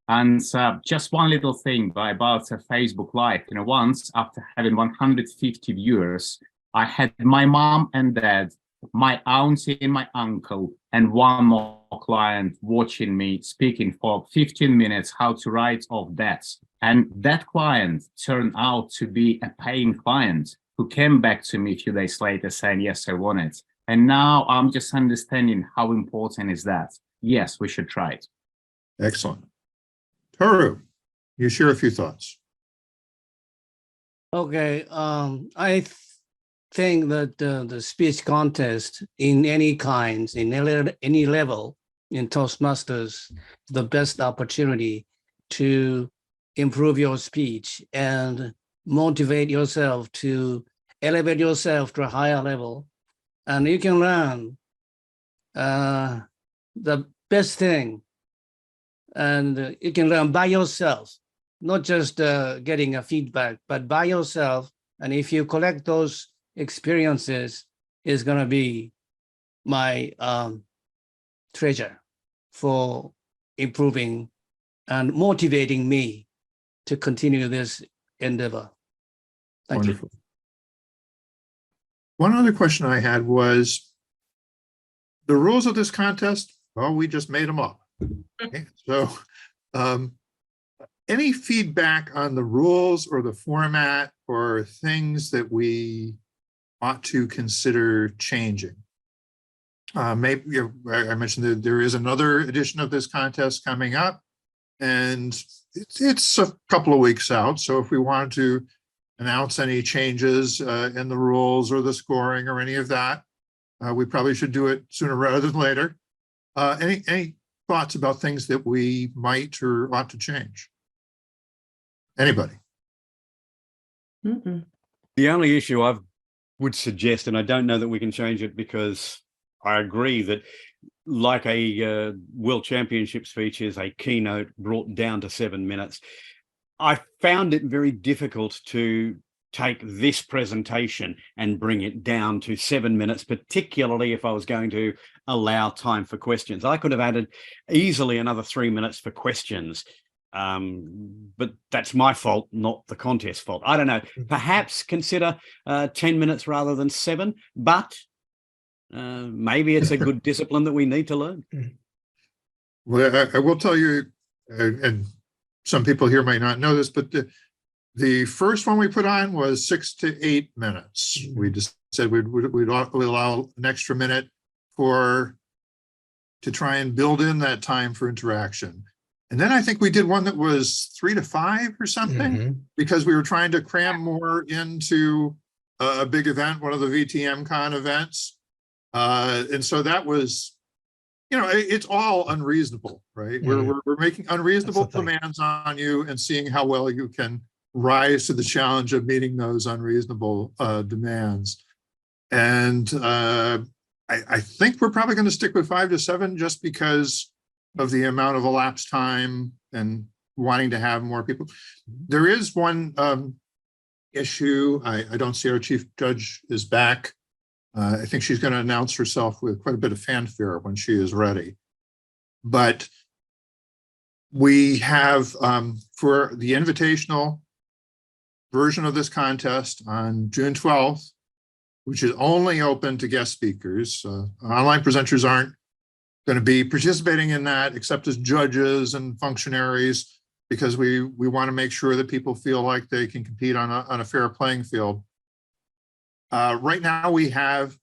[SPEAKER 12] And just one little thing about Facebook Live. Once after having 150 viewers, I had my mom and dad, my auntie and my uncle, and one more client watching me speaking for 15 minutes how to write off debts. And that client turned out to be a paying client who came back to me a few days later saying, yes, I want it. And now I'm just understanding how important is that. Yes, we should try it.
[SPEAKER 2] Excellent. Toru, you share a few thoughts.
[SPEAKER 10] Okay, I think that the speech contest in any kinds, in any level in Toastmasters, is the best opportunity to improve your speech and motivate yourself to elevate yourself to a higher level. And you can learn the best thing, and you can learn by yourself, not just getting a feedback, but by yourself. And if you collect those experiences, is going to be my treasure for improving and motivating me to continue this endeavor. Thank
[SPEAKER 2] Wonderful.
[SPEAKER 10] you.
[SPEAKER 2] One other question I had was the rules of this contest. Well, we just made them up. Okay, so any feedback on the rules or the format or things that we ought to consider changing? Maybe I mentioned that there is another edition of this contest coming up, and it's a couple of weeks out. So if we wanted to announce any changes in the rules or the scoring or any of that, we probably should do it sooner rather than later. Any thoughts about things that we might or ought to change? Anybody?
[SPEAKER 9] The only issue I would suggest, and I don't know that we can change it because I agree that like a World Championship speech is a keynote brought down to 7 minutes. I found it very difficult to take this presentation and bring it down to 7 minutes, particularly if I was going to allow time for questions. I could have added easily another 3 minutes for questions, but that's my fault, not the contest fault. I don't know, perhaps consider 10 minutes rather than 7, but maybe it's a good discipline that we need to learn.
[SPEAKER 2] Well, I will tell you, and some people here might not know this, but the first one we put on was 6 to 8 minutes. We just said we'd allow an extra minute to try and build in that time for interaction. And then I think we did one that was 3 to 5 or something, because we were trying to cram more into a big event, one of the VTM-Con events. And so that was, it's all unreasonable, right? We're making unreasonable demands on you and seeing how well you can rise to the challenge of meeting those unreasonable demands. And I think we're probably going to stick with 5 to 7 just because of the amount of elapsed time and wanting to have more people. There is one issue. I don't see our chief judge is back. I think she's going to announce herself with quite a bit of fanfare when she is ready. But we have, for the invitational version of this contest on June 12th, which is only open to guest speakers. Online presenters aren't going to be participating in that except as judges and functionaries, because we want to make sure that people feel like they can compete on a fair playing field. Right now we have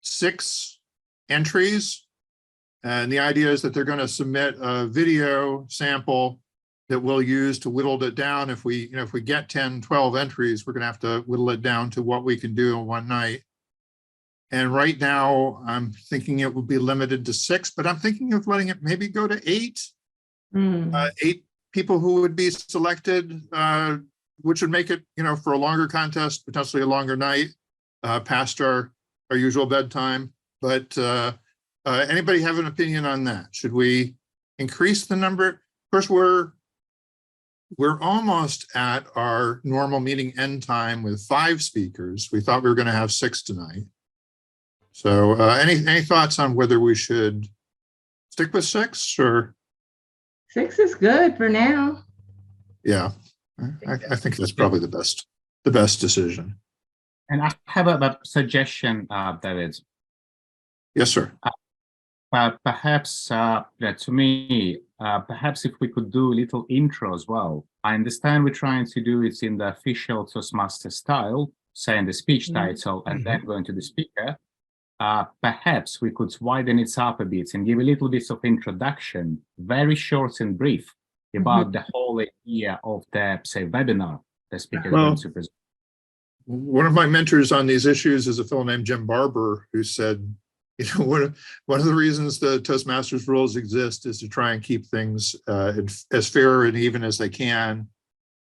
[SPEAKER 2] 6 entries, and the idea is that they're going to submit a video sample that we'll use to whittle it down. If we get 10, 12 entries, we're going to have to whittle it down to what we can do in one night. And right now I'm thinking it will be limited to 6, but I'm thinking of letting it maybe go to 8. 8 people who would be selected, which would make it, for a longer contest, potentially a longer night, past our usual bedtime. But anybody have an opinion on that? Should we increase the number? Of course, we're almost at our normal meeting end time with 5 speakers. We thought we were going to have 6 tonight. So any thoughts on whether we should stick with 6 or?
[SPEAKER 4] 6 is good for now.
[SPEAKER 2] Yeah, I think that's probably the best decision.
[SPEAKER 12] And I have a suggestion, David.
[SPEAKER 2] Yes, sir.
[SPEAKER 12] Perhaps, to me, perhaps if we could do a little intro as well. I understand we're trying to do it in the official Toastmaster style, saying the speech title and then going to the speaker. perhaps we could widen it up a bit and give a little bit of introduction, very short and brief, about the whole idea of the, say, webinar the speaker is going to present.
[SPEAKER 2] One of my mentors on these issues is a fellow named Jim Barber, who said, you know, one of the reasons the Toastmasters rules exist is to try and keep things as fair and even as they can.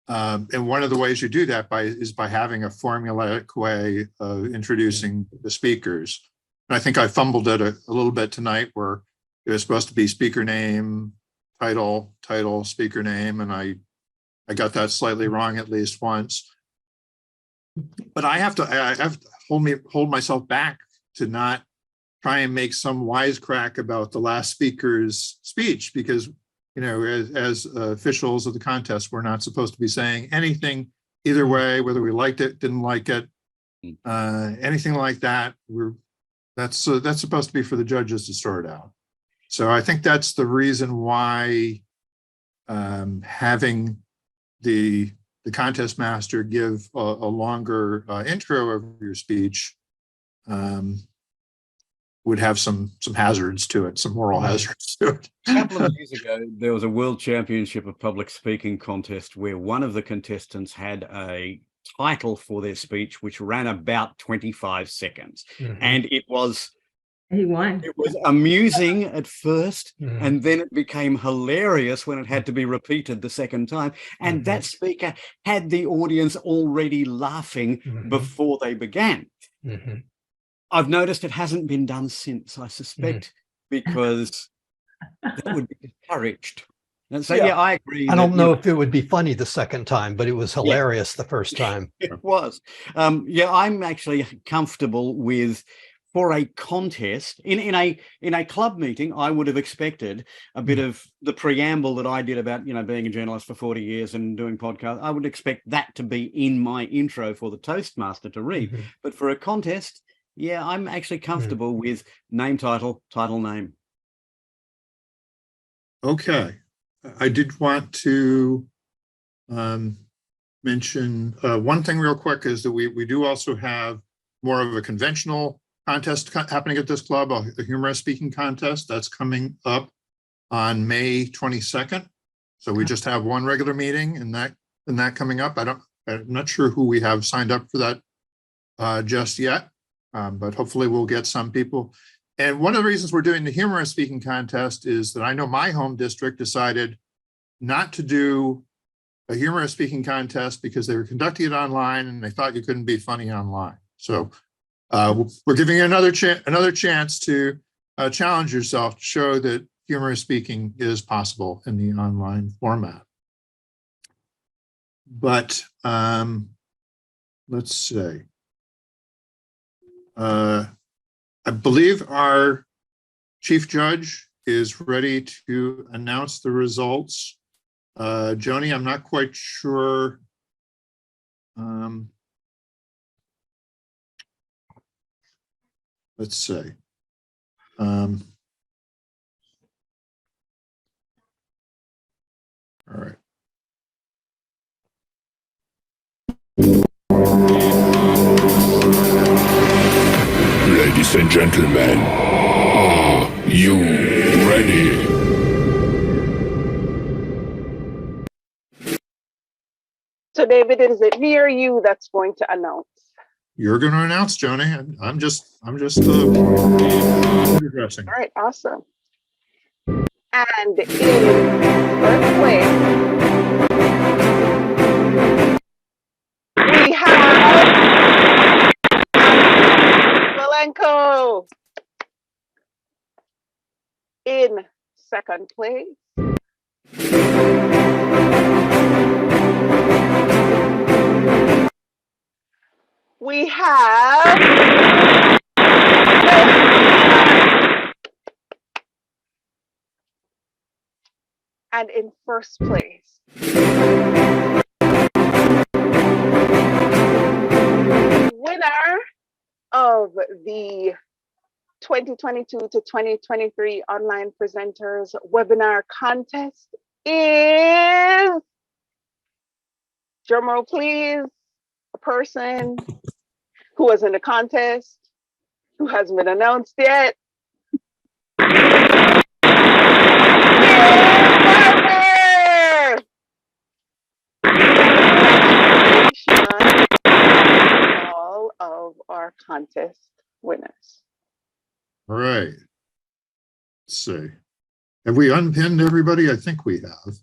[SPEAKER 2] And one of the ways you do that is by having a formulaic way of introducing the speakers. And I think I fumbled it a little bit tonight, where it was supposed to be speaker name, title, speaker name, and I got that slightly wrong at least once. But I have to hold myself back to not try and make some wisecrack about the last speaker's speech, because, you know, as officials of the contest, we're not supposed to be saying anything either way, whether we liked it, didn't like it, anything like that. That's supposed to be for the judges to sort out. So I think that's the reason why having the contest master give a longer intro of your speech would have some hazards to it, some moral hazards to it.
[SPEAKER 9] A couple of years ago, there was a World Championship of Public Speaking contest where one of the contestants had a title for their speech which ran about 25 seconds. And it was
[SPEAKER 4] He won.
[SPEAKER 9] It was amusing at first, and then it became hilarious when it had to be repeated the second time. And that speaker had the audience already laughing before they began. I've noticed it hasn't been done since, I suspect, because that would be discouraged. And so, yeah, I agree.
[SPEAKER 11] I don't know if it would be funny the second time, but it was hilarious the first time.
[SPEAKER 9] It was. Yeah, I'm actually comfortable with, for a contest, in a club meeting, I would have expected a bit of the preamble that I did about, you know, being a journalist for 40 years and doing podcasts. I would expect that to be in my intro for the Toastmaster to read. But for a contest, yeah, I'm actually comfortable with name, title, name.
[SPEAKER 2] Okay. I did want to mention one thing real quick, is that we do also have more of a conventional contest happening at this club, a humorous speaking contest that's coming up on May 22nd. So we just have one regular meeting and that coming up. I'm not sure who we have signed up for that just yet, but hopefully we'll get some people. And one of the reasons we're doing the humorous speaking contest is that I know my home district decided not to do a humorous speaking contest because they were conducting it online and they thought you couldn't be funny online. So we're giving you another chance to challenge yourself to show that humorous speaking is possible in the online format. But let's see. I believe our chief judge is ready to announce the results. Joni, I'm not quite sure. Let's see. All right.
[SPEAKER 13] Ladies and gentlemen, are you ready?
[SPEAKER 3] So David, is it me or you that's going to announce?
[SPEAKER 2] You're going to announce, Joni. I'm just addressing.
[SPEAKER 3] All right, awesome. And in first place, we have Smolenko. In second place, we have and in first place, winner of the 2022 to 2023 Online Presenters Webinar Contest is, drumroll please, a person who was in the contest, who hasn't been announced yet. Congratulations, all of our contest winners.
[SPEAKER 2] All right. Let's see. Have we unpinned everybody? I think we have,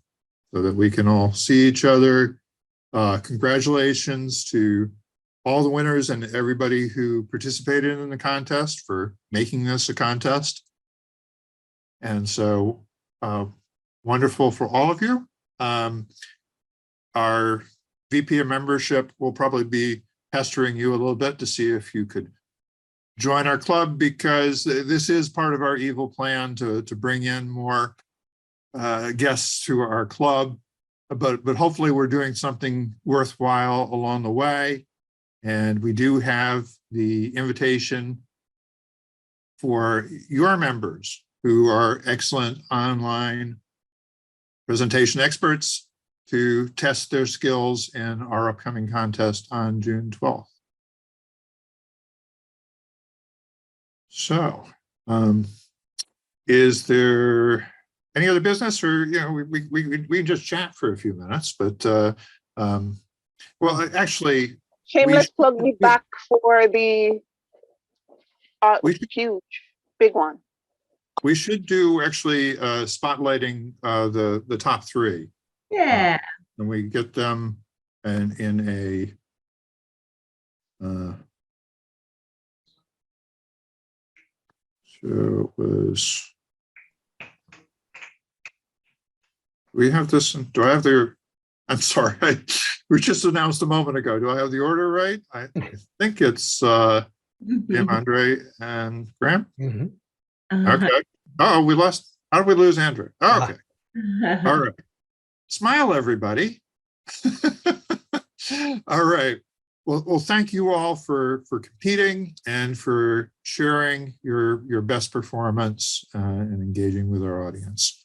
[SPEAKER 2] so that we can all see each other. Congratulations to all the winners and everybody who participated in the contest for making this a contest. And so wonderful for all of you. Our VP of membership will probably be pestering you a little bit to see if you could join our club, because this is part of our evil plan to bring in more guests to our club. But hopefully we're doing something worthwhile along the way. And we do have the invitation for your members who are excellent online presentation experts to test their skills in our upcoming contest on June 12th. So, is there any other business, or, you know, we just chat for a few minutes, but, well, actually.
[SPEAKER 3] Shameless plug me back for the huge, big one.
[SPEAKER 2] We should do actually spotlighting the top three.
[SPEAKER 4] Yeah.
[SPEAKER 2] And we get them and in a so it was, we have this, do I have the, I'm sorry, we just announced a moment ago. Do I have the order right? I think it's Jim, Andre, and Graham. Okay. Oh, we lost. How did we lose Andre? Oh, okay. All right. Smile, everybody. All right. Well, thank you all for competing and for sharing your best performance and engaging with our audience.